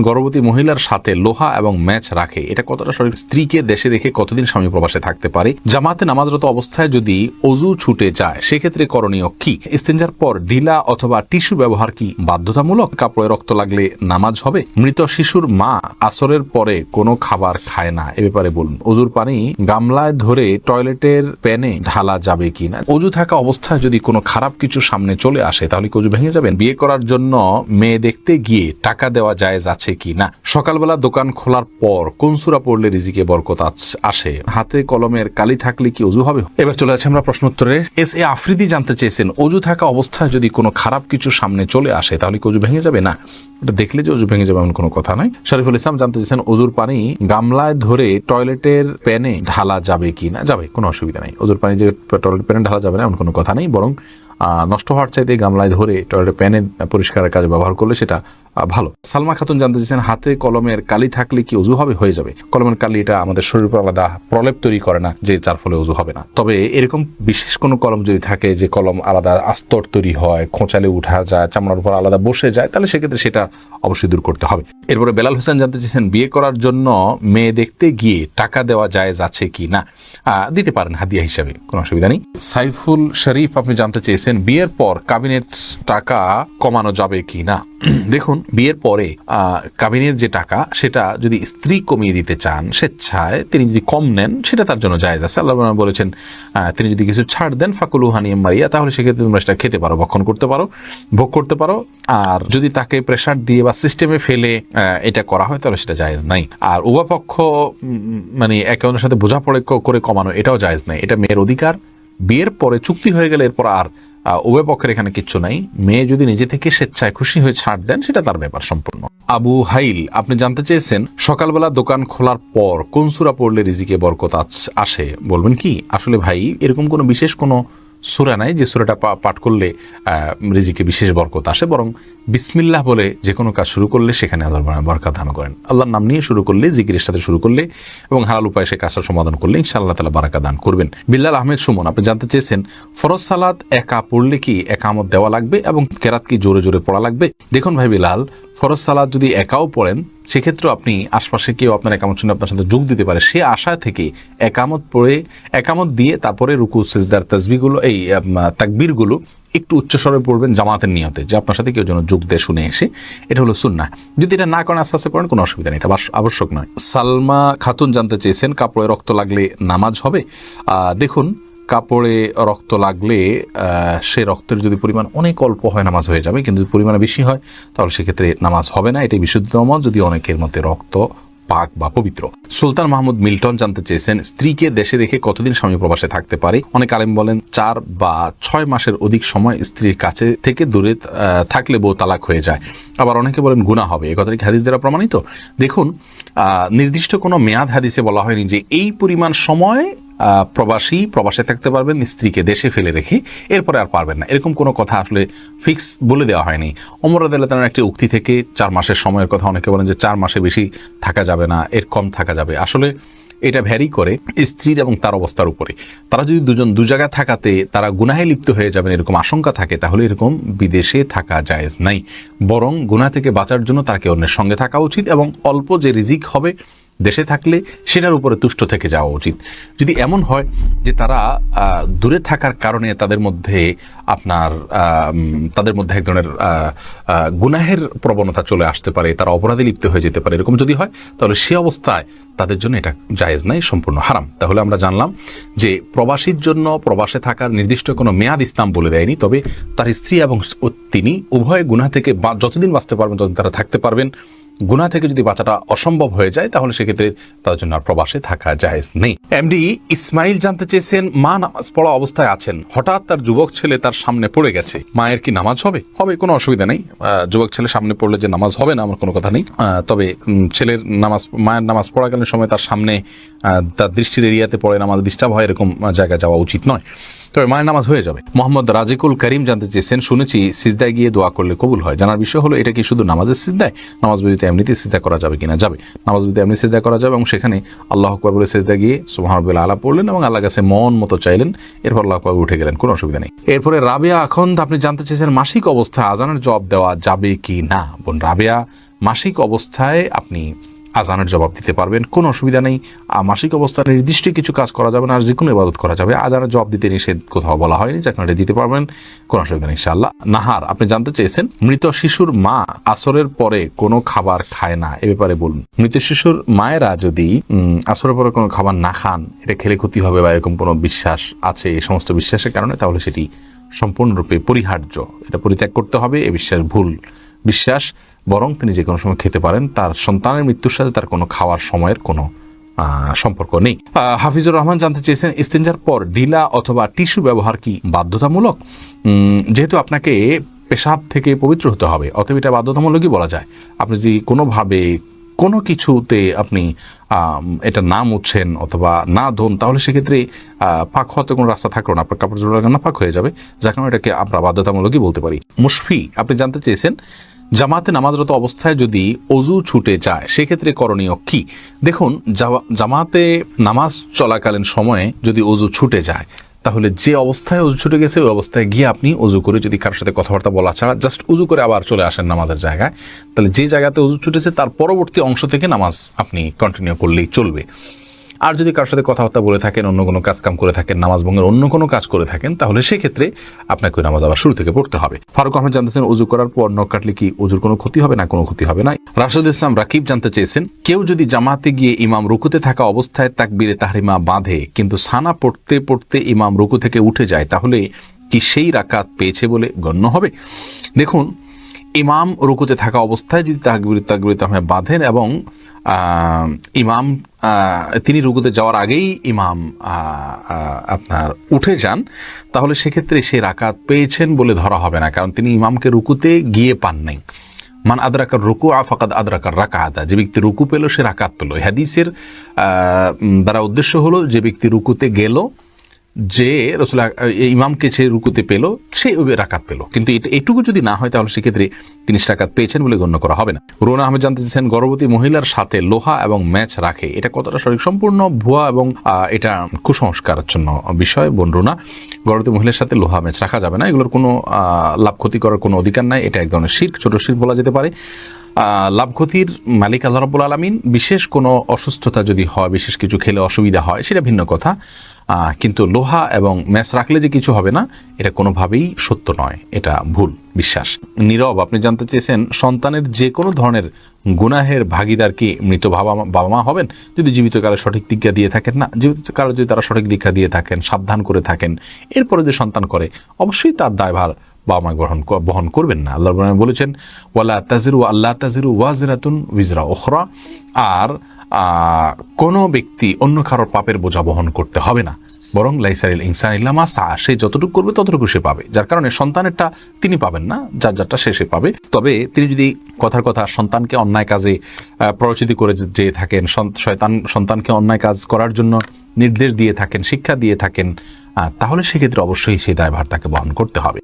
গর্ভবতী মহিলার সাথে লোহা এবং ম্যাচ রাখে, এটা কতটা সঠিক? স্ত্রীকে দেশে রেখে কতদিন স্বামী প্রবাসে থাকতে পারে? জামাতে নামাজরত অবস্থায় যদি অজু ছুটে যায় সেক্ষেত্রে করণীয় কি? ইস্তেঞ্জার পর ঢিলা অথবা টিস্যু ব্যবহার কি বাধ্যতামূলক? কাপড়ে রক্ত লাগলে নামাজ হবে? মৃত শিশুর মা আসরের পরে কোনো খাবার খায় না, এ ব্যাপারে বলুন। অজুর পানি গামলায় ধরে টয়লেটের প্যানে ঢালা যাবে কি না? অজু থাকা অবস্থায় যদি কোনো খারাপ কিছু সামনে চলে আসে তাহলে কি অজু ভেঙে যাবেন? বিয়ে করার জন্য মেয়ে দেখতে গিয়ে টাকা দেওয়া জায়েজ আছে কি না? সকালবেলা দোকান খোলার পর কোন সূরা পড়লে রিজিকে বরকত আসে? হাতে কলমের কালি থাকলে কি অজু হবে? এবার চলে যাচ্ছে আমরা প্রশ্ন উত্তরে। এস এ আফ্রিদি জানতে চেয়েছেন, অজু থাকা অবস্থায় যদি কোনো খারাপ কিছু সামনে চলে আসে তাহলে কি অজু ভেঙে যাবে? না, এটা দেখলে যে অজু ভেঙে যাবে এমন কোনো কথা নাই। শরীফুল ইসলাম জানতে চেয়েছেন, অজুর পানি গামলায় ধরে টয়লেটের প্যানে ঢালা যাবে কি না? যাবে, কোনো অসুবিধা নাই। অজুর পানি যে টয়লেট প্যানে ঢালা যাবে না এমন কোনো কথা নেই, বরং নষ্ট হওয়ার চাইতে গামলায় ধরে টয়লেট প্যানে পরিষ্কারের কাজে ব্যবহার করলে সেটা ভালো। সালমা খাতুন জানতে চেয়েছেন, হাতে কলমের কালি থাকলে কি অজু হবে? হয়ে যাবে। কলমের কালি এটা আমাদের শরীরের উপর আলাদা প্রলেপ তৈরি করে না যে যার ফলে অজু হবে না। তবে এরকম বিশেষ কোনো কলম যদি থাকে যে কলম আলাদা আস্তর তৈরি হয়, খোঁচালে উঠা যায়, চামড়ার উপর আলাদা বসে যায়, তাহলে সেক্ষেত্রে সেটা অবশ্যই দূর করতে হবে। এরপরে বেলাল হোসেন জানতে চেয়েছেন, বিয়ে করার জন্য মেয়ে দেখতে গিয়ে টাকা দেওয়া জায়েজ আছে কি না? দিতে পারেন হাদিয়া হিসাবে, কোনো অসুবিধা নেই। সাইফুল শরীফ আপনি জানতে চেয়েছেন, বিয়ের পর কাবিনের টাকা কমানো যাবে কি না? দেখুন, বিয়ের পরে কাবিনের যে টাকা সেটা যদি স্ত্রী কমিয়ে দিতে চান স্বেচ্ছায়, তিনি যদি কম নেন সেটা তার জন্য জায়েজ আছে। আল্লাহ বলেছেন তিনি যদি কিছু ছাড় দেন ফাকুলু হানিয়াম মারিয়া, তাহলে সেক্ষেত্রে তোমরা সেটা খেতে পারো, ভক্ষণ করতে পারো, ভোগ করতে পারো। আর যদি তাকে প্রেশার দিয়ে বা সিস্টেমে ফেলে এটা করা হয় তাহলে সেটা জায়েজ নাই। আর উভয় পক্ষ মানে একে অন্যের সাথে বোঝাপড়া করে কমানো, এটাও জায়েজ নাই। এটা মেয়ের অধিকার। বিয়ের পরে চুক্তি হয়ে গেলে এরপর আর উভয় পক্ষের এখানে কিচ্ছু নাই। মেয়ে যদি নিজে থেকে স্বেচ্ছায় খুশি হয়ে ছাড় দেন সেটা তার ব্যাপার সম্পূর্ণ। আবু হাইল আপনি জানতে চেয়েছেন, সকালবেলা দোকান খোলার পর কোন সূরা পড়লে রিজিকে বরকত আসে? বলবেন কি? আসলে ভাই, এরকম কোনো বিশেষ কোনো সূরা নাই যে সূরাটা পাঠ করলে রিজিকে বিশেষ বরকত আসে, বরং বিসমিল্লাহ বলে যে কোনো কাজ শুরু করলে সেখানে আল্লাহ বরকত দান করেন। আল্লাহর নাম নিয়ে শুরু করলে, জিকিরের সাথে শুরু করলে এবং হালাল উপায়ে সে কাজটা সমাধান করলে ইনশাআল্লাহ তাআলা বারাকা দান করবেন। বিল্লাল আহমেদ সুমন আপনি জানতে চেয়েছেন, ফরজ সালাত একা পড়লে কি একামত দেওয়া লাগবে এবং কেরাত কি জোরে জোরে পড়া লাগবে? দেখুন ভাই বিলাল, ফরজ সালাত যদি একাও পড়েন সেক্ষেত্রে আপনি আশপাশে কেউ আপনার একামত শুনে আপনার সাথে যোগ দিতে পারে, সে আশা থেকে একামত পড়ে, একামত দিয়ে তারপরে রুকু সিজদার তাসবিহগুলো, এই তাকবীরগুলো একটু উচ্চস্বরে পড়বেন জামাতের নিয়তে, যে আপনার সাথে কেউ যেন যোগ দিয়ে শুনে এসে। এটা হলো সুন্নাহ। যদি এটা না করেন আস্তে আস্তে পড়েন, কোনো অসুবিধা নেই, এটা আবশ্যক নয়। সালমা খাতুন জানতে চেয়েছেন, কাপড়ে রক্ত লাগলে নামাজ হবে? দেখুন, কাপড়ে রক্ত লাগলে সে রক্তের যদি পরিমাণ অনেক অল্প হয় নামাজ হয়ে যাবে, কিন্তু যদি পরিমাণে বেশি হয় তাহলে সেক্ষেত্রে নামাজ হবে না। এটাই বিশুদ্ধতম মত, যদি অনেকের মধ্যে রক্ত পাক বা পবিত্র। সুলতান মাহমুদ মিল্টন জানতে চেয়েছেন, স্ত্রীকে দেশে রেখে কতদিন স্বামী প্রবাসে থাকতে পারে? অনেক আলেম বলেন 4 বা 6 মাসের অধিক সময় স্ত্রীর কাছে থেকে দূরে থাকলে বউ তালাক হয়ে যায়। আবার অনেকে বলেন গুনাহ হবে। এ কথাটি হাদিস দ্বারা প্রমাণিত? দেখুন, নির্দিষ্ট কোনো মেয়াদ হাদিসে বলা হয়নি যে এই পরিমাণ সময় প্রবাসে থাকতে পারবেন স্ত্রীকে দেশে ফেলে রেখে, এরপরে আর পারবেন না, এরকম কোনো কথা আসলে ফিক্স বলে দেওয়া হয়নি। ওমর রাদিয়াল্লাহু তাআলার একটি উক্তি থেকে 4 মাসের সময়ের কথা, অনেকে বলেন যে 4 মাসে বেশি থাকা যাবে না, এর কম থাকা যাবে। আসলে এটা ভ্যারি করে স্ত্রীর এবং তার অবস্থার উপরে। তারা যদি দুজন দু জায়গায় থাকাতে তারা গুনাহে লিপ্ত হয়ে যাবেন এরকম আশঙ্কা থাকে, তাহলে এরকম বিদেশে থাকা জায়েজ নাই। বরং গুনাহ থেকে বাঁচার জন্য তাকে অন্যের সঙ্গে থাকা উচিত এবং অল্প যে রিজিক হবে দেশে থাকলে সেটার উপরে তুষ্ট থেকে যাওয়া উচিত। যদি এমন হয় যে তারা দূরে থাকার কারণে তাদের মধ্যে এক ধরনের গুনাহের প্রবণতা চলে আসতে পারে, তারা অপরাধে লিপ্ত হয়ে যেতে পারে, এরকম যদি হয় তাহলে সে অবস্থায় তাদের জন্য এটা জায়েজ নাই, সম্পূর্ণ হারাম। তাহলে আমরা জানলাম যে প্রবাসীর জন্য প্রবাসে থাকার নির্দিষ্ট কোনো মেয়াদ ইসলাম বলে দেয়নি, তবে তার স্ত্রী এবং তিনি উভয় গুনাহ থেকে যতদিন বাঁচতে পারবেন ততদিন তারা থাকতে পারবেন। গুনাহ থেকে যদি বাঁচাটা অসম্ভব হয়ে যায় তাহলে সেক্ষেত্রে তার জন্য আর প্রবাসে থাকা জায়েজ নেই। এমডি ইসমাইল জানতে চেয়েছেন, মা নামাজ পড়া অবস্থায় আছেন, হঠাৎ তার যুবক ছেলে তার সামনে পড়ে গেছে, মায়ের কি নামাজ হবে? হবে, কোনো অসুবিধা নেই। যুবক ছেলে সামনে পড়লে যে নামাজ হবে না আমার কোনো কথা নেই। তবে ছেলের নামাজ, মায়ের নামাজ পড়াকালীন সময় তার সামনে তার দৃষ্টির এরিয়াতে পড়ে নামাজ ডিস্টার্ব হয়, এরকম জায়গায় যাওয়া উচিত নয়। তবে মায়ের নামাজ হয়ে যাবে। মোহাম্মদ রাজিকুল করিম জানতে চেয়েছেন, শুনেছি সিজদায় গিয়ে দোয়া করলে কবুল হয়। জানার বিষয় হলো এটা কি শুধু নামাজের সিজদায়? নামাজ ব্যতীত এমনিতে সিজদা করা যাবে কিনা? যাবে। নামাজ ব্যতীত এমনি সিজদা করা যাবে এবং সেখানে আল্লাহু আকবার বলে সিজদা গিয়ে সুবহান রাব্বিল আলা পড়লেন এবং আল্লাহর কাছে মন মতো চাইলেন, এরপর আল্লাহু আকবার উঠে গেলেন, কোনো অসুবিধা নেই। এরপরে রাবেয়া আখন্দ আপনি জানতে চেয়েছেন, মাসিক অবস্থায় আজানের জবাব দেওয়া যাবে কি না? বোন রাবেয়া, মাসিক অবস্থায় আপনি আজানের জবাব দিতে পারবেন, কোনো অসুবিধা নেই। মাসিক অবস্থায় নির্দিষ্ট কিছু কাজ করা যাবে না, আর যে কোনো ইবাদত করা যাবে। আজানের জবাব দিতে নিষেধ কোথাও বলা হয়নি, যে আপনারা দিতে পারবেন, কোনো অসুবিধা নেই ইনশাআল্লাহ। নাহার, আপনি জানতে চেয়েছেন মৃত শিশুর মা আসরের পরে কোনো খাবার খায় না, এ ব্যাপারে বলুন। মৃত শিশুর মায়েরা যদি আসরের পরে কোনো খাবার না খান, এটা খেলে ক্ষতি হবে বা এরকম কোনো বিশ্বাস আছে, এই সমস্ত বিশ্বাসের কারণে, তাহলে সেটি সম্পূর্ণরূপে পরিহার্য, এটা পরিত্যাগ করতে হবে। এ বিশ্বাস ভুল বিশ্বাস। বরং তিনি যে কোনো সময় খেতে পারেন, তার সন্তানের মৃত্যুর সাথে তার কোনো খাওয়ার সময়ের কোনো সম্পর্ক নেই। হাফিজুর রহমান জানতে চেয়েছেন ইস্তেঞ্জার পর ঢিলা অথবা টিস্যু ব্যবহার কি বাধ্যতামূলক? যেহেতু আপনাকে পেশাব থেকে পবিত্র হতে হবে, অতএব এটা বাধ্যতামূলকই বলা যায়। আপনি যদি কোনোভাবে কোনো কিছুতে আপনি এটা না মুছছেন অথবা না ধোন, তাহলে সেক্ষেত্রে পাক হওয়াতে কোনো রাস্তা থাকলো না, আপনার কাপড় জোড়া না পাক হয়ে যাবে, যার কারণে এটাকে আমরা বাধ্যতামূলকই বলতে পারি। মুশফি, আপনি জানতে চেয়েছেন জামাতে নামাজরত অবস্থায় যদি অজু ছুটে যায় সেক্ষেত্রে করণীয় কি? দেখুন, জামাতে নামাজ চলাকালীন সময়ে যদি অজু ছুটে যায়, তাহলে যে অবস্থায় অজু ছুটে গেছে ওই অবস্থায় গিয়ে আপনি অজু করে, যদি কারোর সাথে কথাবার্তা বলা ছাড়া জাস্ট অজু করে আবার চলে আসেন নামাজের জায়গায়, তাহলে যে জায়গাতে অজু ছুটেছে তার পরবর্তী অংশ থেকে নামাজ আপনি কন্টিনিউ করলেই চলবে। আর যদি কারোর সাথে কথাবার্তা বলে থাকেন, অন্য কোনো কাজকাম করে থাকেন, নামাজ ভঙ্গের অন্য কোনো কাজ করে থাকেন, তাহলে সেক্ষেত্রে আপনাকে নামাজ আবার শুরু থেকে পড়তে হবে। ফারুক আহমেদ জানতেছেন অজু করার পর নখ কাটলে কি অজুর কোনো ক্ষতি হবে? না, কোনো ক্ষতি হবে না। রাশেদ ইসলাম রাকিব জানতে চেয়েছেন কেউ যদি জামাতে গিয়ে ইমাম রুকুতে থাকা অবস্থায় তাকবীরে তাহরিমা বাঁধে, কিন্তু সানা পড়তে পড়তে ইমাম রুকু থেকে উঠে যায়, তাহলে কি সেই রাকাত পেয়েছে বলে গণ্য হবে? দেখুন, ইমাম রুকুতে থাকা অবস্থায় যদি তাকবীরে তাহরিমা বাঁধেন এবং ইমাম তিনি রুকুতে যাওয়ার আগেই ইমাম আপনার উঠে যান, তাহলে সেক্ষেত্রে সে রাকাত পেয়েছেন বলে ধরা হবে না, কারণ তিনি ইমামকে রুকুতে গিয়ে পান নাই। মান আদরাকার রুকু ফাকাদ আদরাকার রাকাতা, যে ব্যক্তি রুকু পেল সে রাকাত পেল। হাদিসের দ্বারা উদ্দেশ্য হলো যে ব্যক্তি রুকুতে গেল, যে রসুল ইমামকে সে রুকুতে পেল, সে রাকাত পেল। কিন্তু এটুকু যদি না হয়, তাহলে সেক্ষেত্রে তিনি রাকাত পেয়েছেন বলে গণ্য করা হবে না। রোনা আহমেদ জানতে চেয়েছেন গর্ভবতী মহিলার সাথে লোহা এবং ম্যাচ রাখে, এটা কতটা সঠিক? সম্পূর্ণ ভুয়া এবং এটা কুসংস্কারাচ্ছন্ন বিষয়। বোন রোনা, গর্ভবতী মহিলার সাথে লোহা ম্যাচ রাখা যাবে না, এগুলোর কোনো লাভ ক্ষতি করার কোনো অধিকার নাই। এটা এক ধরনের শিরক, ছোট শিরক বলা যেতে পারে। লাভ ক্ষতির মালিক আল্লাহ রাব্বুল আলামিন। বিশেষ কোনো অসুস্থতা যদি হয়, বিশেষ কিছু খেলে অসুবিধা হয়, সেটা ভিন্ন কথা। কিন্তু লোহা এবং ম্যাচ রাখলে যে কিছু হবে না, এটা কোনোভাবেই সত্য নয়, এটা ভুল বিশ্বাস। নীরব, আপনি জানতে চেয়েছেন সন্তানের যে কোনো ধরনের গুনাহের ভাগিদার কি মৃত বাবা মা হবেন যদি জীবিত কালে সঠিক দীক্ষা দিয়ে থাকেন? না, জীবিত কালে যদি তারা সঠিক দীক্ষা দিয়ে থাকেন, সাবধান করে থাকেন, এরপরে যে সন্তান করে, অবশ্যই তার দায়ভার বাবা মা বহন করবেন না। আল্লাহ বলেছেন ওয়ালা তাজিরু আল্লাহ তাজিরু ওয়াজিরাতুন উইজরা উখরা, আর কোনো ব্যক্তি অন্য কারোর পাপের বোঝা বহন করতে হবে না, বরং লাইসারিল ইনসান ইল্লা মা সা, সে যতটুকু করবে ততটুকু সে পাবে। যার কারণে সন্তানেরটা তিনি পাবেন না, যার যারটা সে পাবে। তবে তিনি যদি কথার কথা সন্তানকে অন্যায় কাজে প্ররোচিত করে যেয়ে থাকেন, সন্তানকে অন্যায় কাজ করার জন্য নির্দেশ দিয়ে থাকেন, শিক্ষা দিয়ে থাকেন, তাহলে সেক্ষেত্রে অবশ্যই সেই দায়ভার তাকে বহন করতে হবে।